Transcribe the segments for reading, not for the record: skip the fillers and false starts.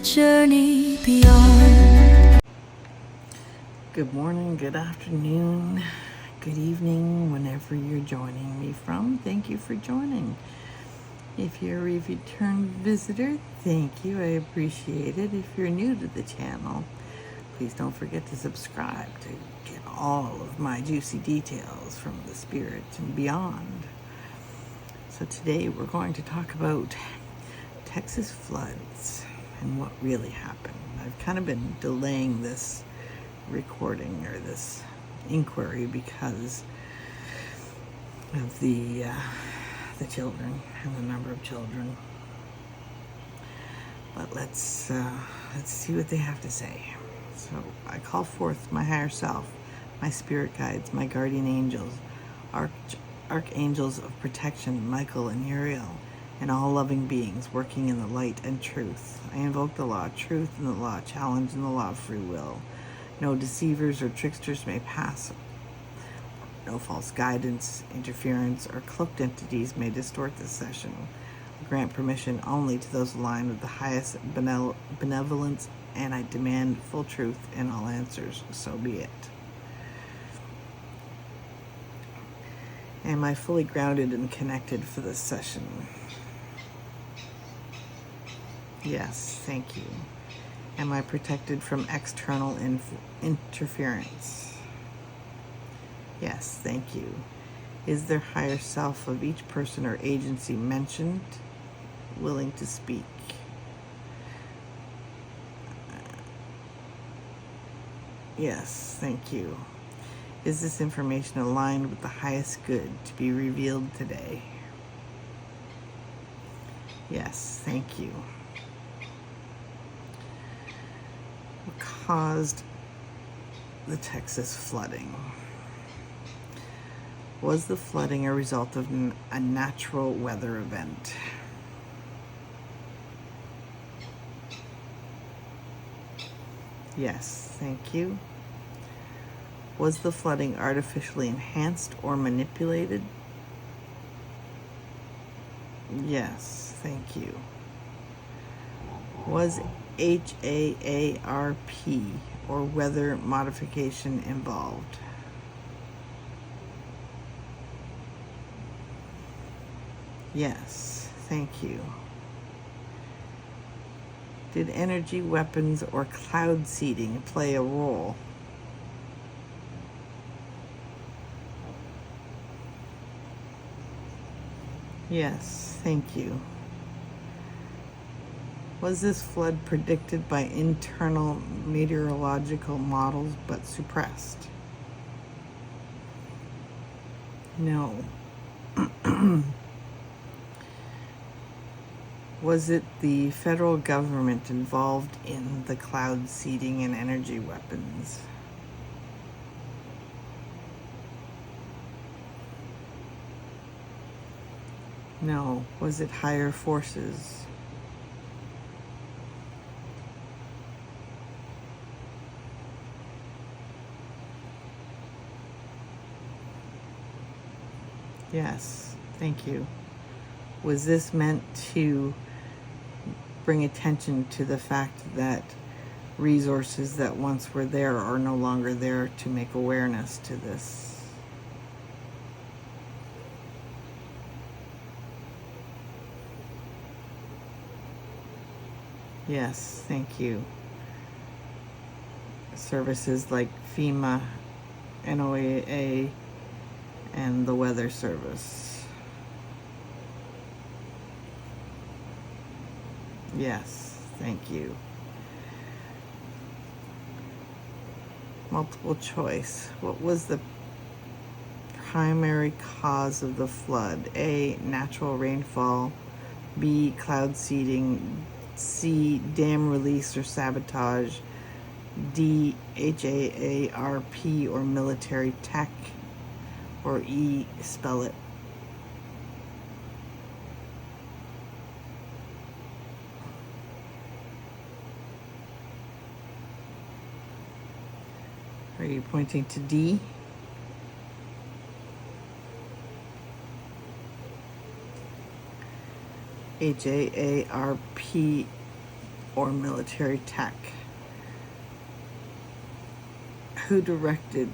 journey beyond. Good morning, good afternoon, good evening, whenever you're joining me from. Thank you for joining. If you're a return visitor, thank you. I appreciate it. If you're new to the channel, please don't forget to subscribe to get all of my juicy details from the spirit and beyond. So today we're going to talk about Texas floods and what really happened. I've kind of been delaying this recording or this inquiry because of the children and the number of children. But let's see what they have to say. So I call forth my higher self, my spirit guides, my guardian angels, archangels of protection, Michael and Uriel, and all loving beings working in the light and truth. I invoke the law of truth and the law of challenge and the law of free will. No deceivers or tricksters may pass. No false guidance, interference, or cloaked entities may distort this session. I grant permission only to those aligned with the highest benevolence, and I demand full truth in all answers. So be it. Am I fully grounded and connected for this session? Yes, thank you. Am I protected from external interference? Yes, thank you. Is there higher self of each person or agency mentioned willing to speak? Yes, thank you. Is this information aligned with the highest good to be revealed today? Yes, thank you. What caused the Texas flooding? Was the flooding a result of a natural weather event? Yes, thank you. Was the flooding artificially enhanced or manipulated? Yes, thank you. Was HAARP or weather modification involved? Yes, thank you. Did energy weapons or cloud seeding play a role? Yes, thank you. Was this flood predicted by internal meteorological models but suppressed? No. Was it the federal government involved in the cloud seeding and energy weapons? No. Was it higher forces? Yes, thank you. Was this meant to bring attention to the fact that resources that once were there are no longer there, to make awareness to this? Yes, thank you. Services like FEMA, NOAA, and the Weather Service. Yes, thank you. Multiple choice. What was the primary cause of the flood? A, natural rainfall. B, cloud seeding. C, dam release or sabotage. D, HAARP or military tech. Or E, spell it. Are you pointing to D? HAARP or military tech. Who directed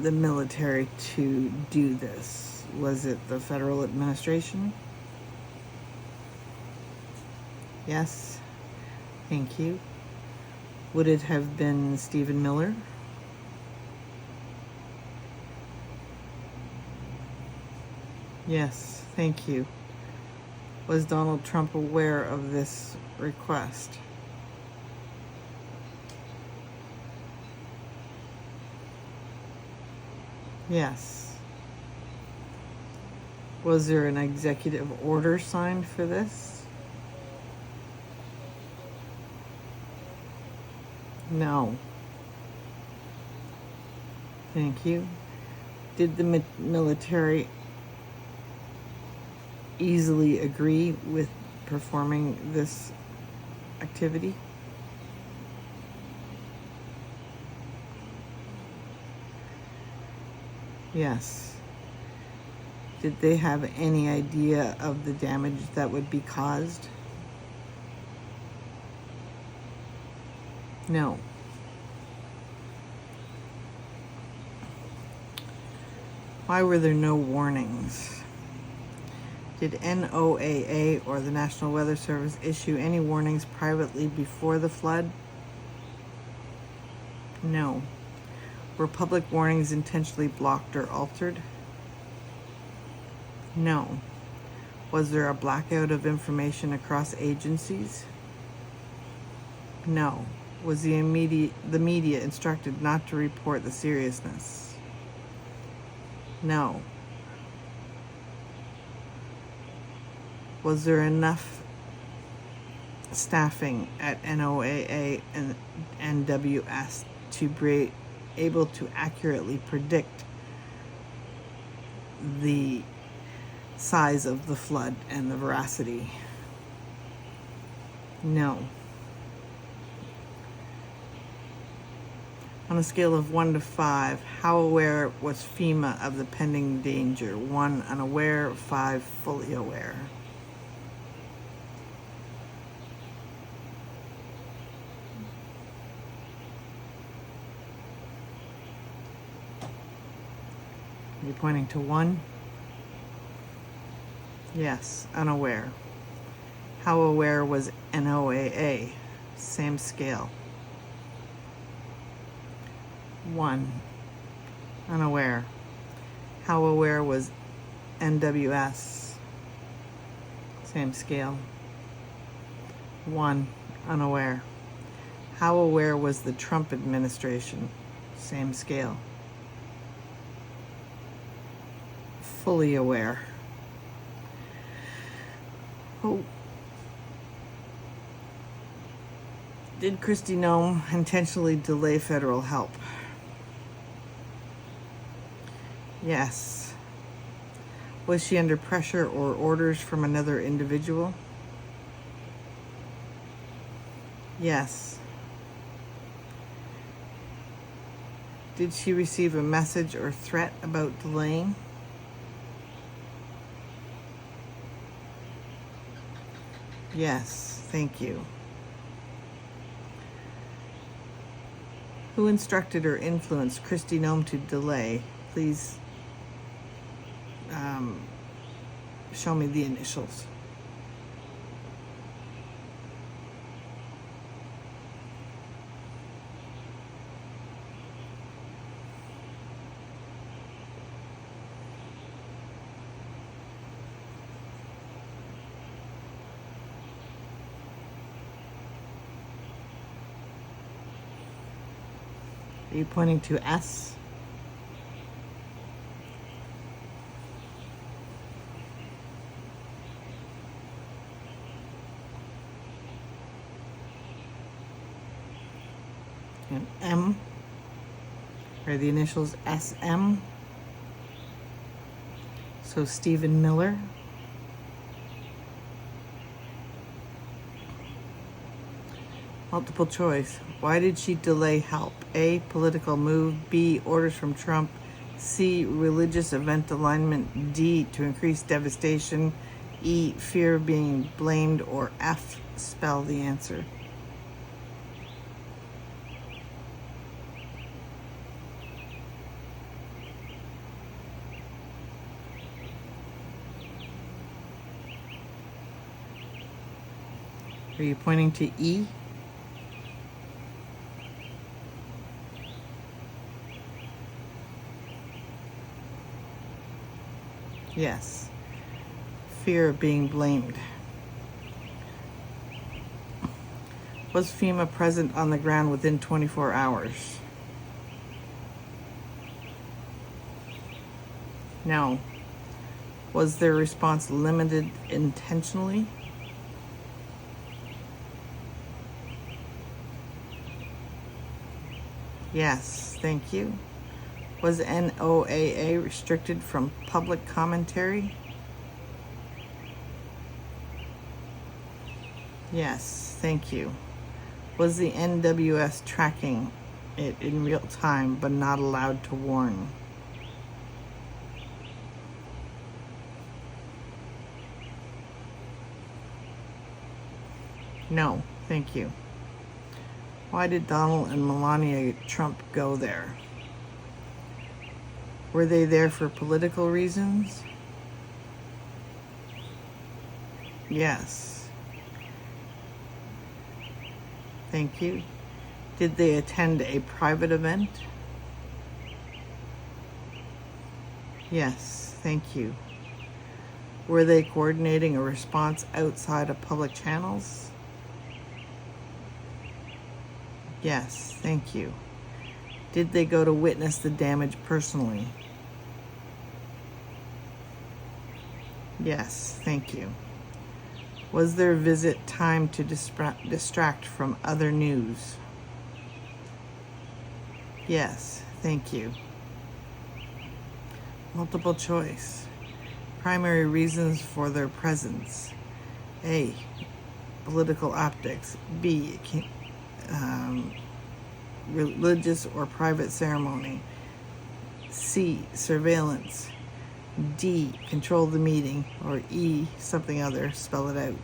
the military to do this? Was it the federal administration? Yes. Thank you. Would it have been Stephen Miller? Yes. Thank you. Was Donald Trump aware of this request? Yes. Was there an executive order signed for this? No. Thank you. Did the military easily agree with performing this activity? Yes. Did they have any idea of the damage that would be caused? No. Why were there no warnings? Did NOAA or the National Weather Service issue any warnings privately before the flood? No. Were public warnings intentionally blocked or altered? No. Was there a blackout of information across agencies? No. Was the media instructed not to report the seriousness? No. Was there enough staffing at NOAA and NWS to be able to accurately predict the size of the flood and the veracity? No. On a scale of 1 to 5, how aware was FEMA of the pending danger? 1, unaware. 5, fully aware. Are you pointing to 1? Yes, unaware. How aware was NOAA? Same scale. 1, unaware. How aware was NWS? Same scale. 1, unaware. How aware was the Trump administration? Same scale. Fully aware. Oh. Did Kristi Noem intentionally delay federal help? Yes. Was she under pressure or orders from another individual? Yes. Did she receive a message or threat about delaying? Yes, thank you. Who instructed or influenced Kristi Noem to delay? Please show me the initials. Are you pointing to S? And M? Are the initials SM? So Stephen Miller? Multiple choice. Why did she delay help? A, political move. B, orders from Trump. C, religious event alignment. D, to increase devastation. E, fear of being blamed, or F, spell the answer. Are you pointing to E? Yes. Fear of being blamed. Was FEMA present on the ground within 24 hours? No. Was their response limited intentionally? Yes, thank you. Was NOAA restricted from public commentary? Yes, thank you. Was the NWS tracking it in real time but not allowed to warn? No, thank you. Why did Donald and Melania Trump go there? Were they there for political reasons? Yes. Thank you. Did they attend a private event? Yes, thank you. Were they coordinating a response outside of public channels? Yes, thank you. Did they go to witness the damage personally? Yes, thank you. Was their visit timed to distract from other news? Yes, thank you. Multiple choice. Primary reasons for their presence. A, political optics. B, religious or private ceremony. C, surveillance. D, control the meeting. Or E, something other, spell it out.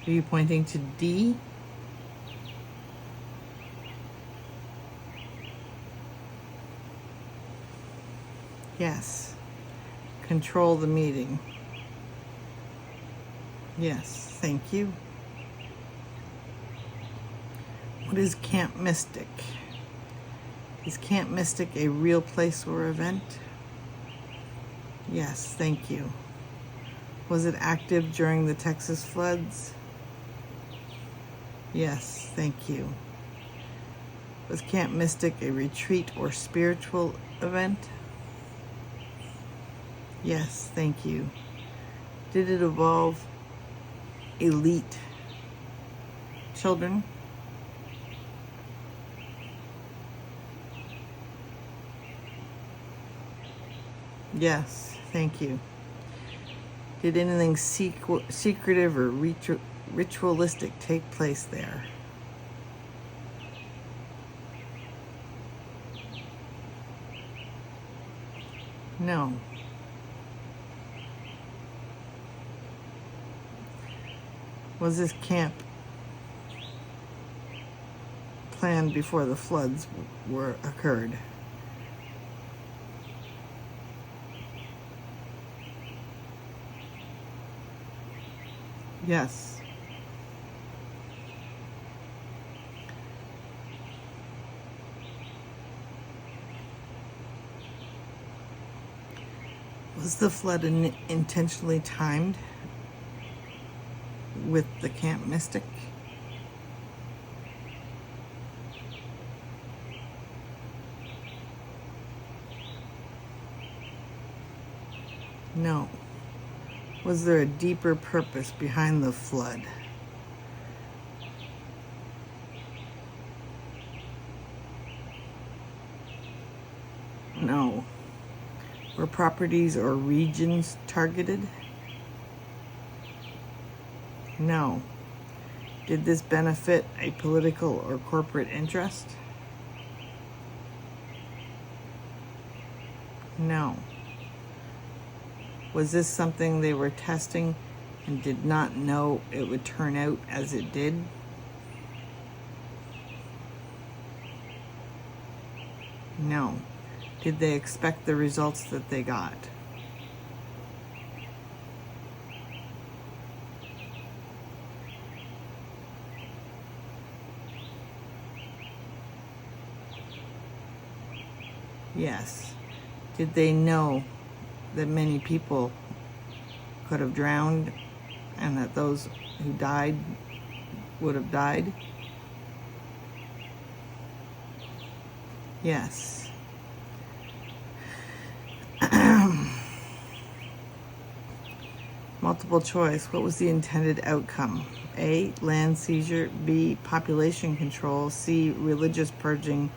Are you pointing to D? Yes. Control the meeting. Yes, thank you. What is Camp Mystic? Is Camp Mystic a real place or event? Yes, thank you. Was it active during the Texas floods? Yes, thank you. Was Camp Mystic a retreat or spiritual event? Yes, thank you. Did it involve elite children? Yes, thank you. Did anything secretive or ritualistic take place there? No. Was this camp planned before the floods occurred? Yes. Was the flood intentionally timed with the Camp Mystic? No. Was there a deeper purpose behind the flood? No. Were properties or regions targeted? No. Did this benefit a political or corporate interest? No. Was this something they were testing and did not know it would turn out as it did? No. Did they expect the results that they got? Yes. Did they know that many people could have drowned and that those who died would have died? Yes. Multiple choice. What was the intended outcome? A, land seizure. B, population control. C, religious purging.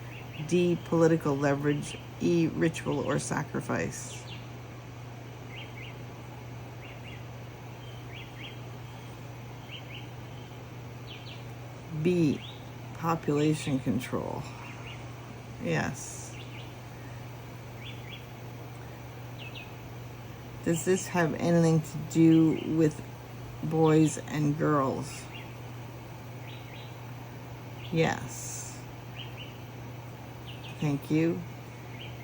D, political leverage. E, ritual or sacrifice. B, population control. Yes. Does this have anything to do with boys and girls? Yes. Thank you.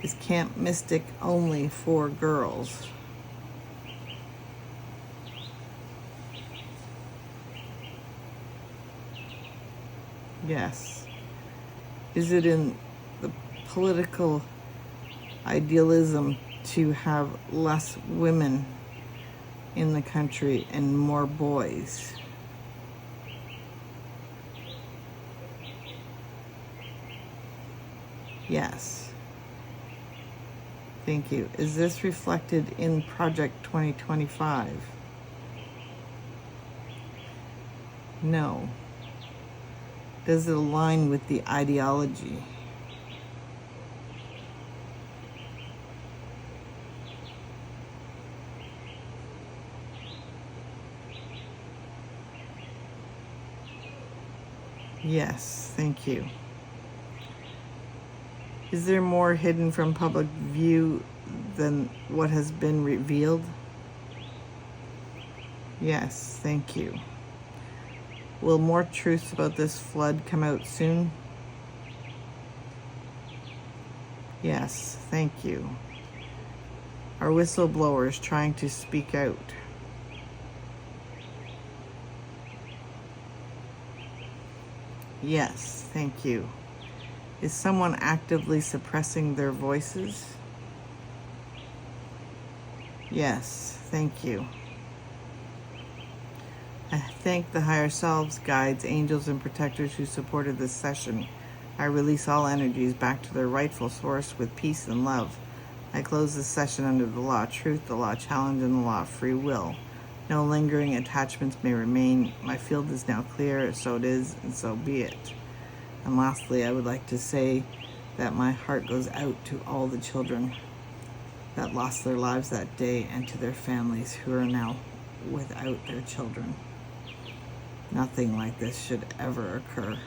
Is Camp Mystic only for girls? Yes. Is it in the political idealism to have less women in the country and more boys? Yes. Thank you. Is this reflected in Project 2025? No. Does it align with the ideology? Yes, thank you. Is there more hidden from public view than what has been revealed? Yes, thank you. Will more truths about this flood come out soon? Yes, thank you. Are whistleblowers trying to speak out? Yes, thank you. Is someone actively suppressing their voices? Yes, thank you. I thank the higher selves, guides, angels, and protectors who supported this session. I release all energies back to their rightful source with peace and love. I close this session under the law of truth, the law of challenge, and the law of free will. No lingering attachments may remain. My field is now clear, so it is, and so be it. And lastly, I would like to say that my heart goes out to all the children that lost their lives that day and to their families who are now without their children. Nothing like this should ever occur.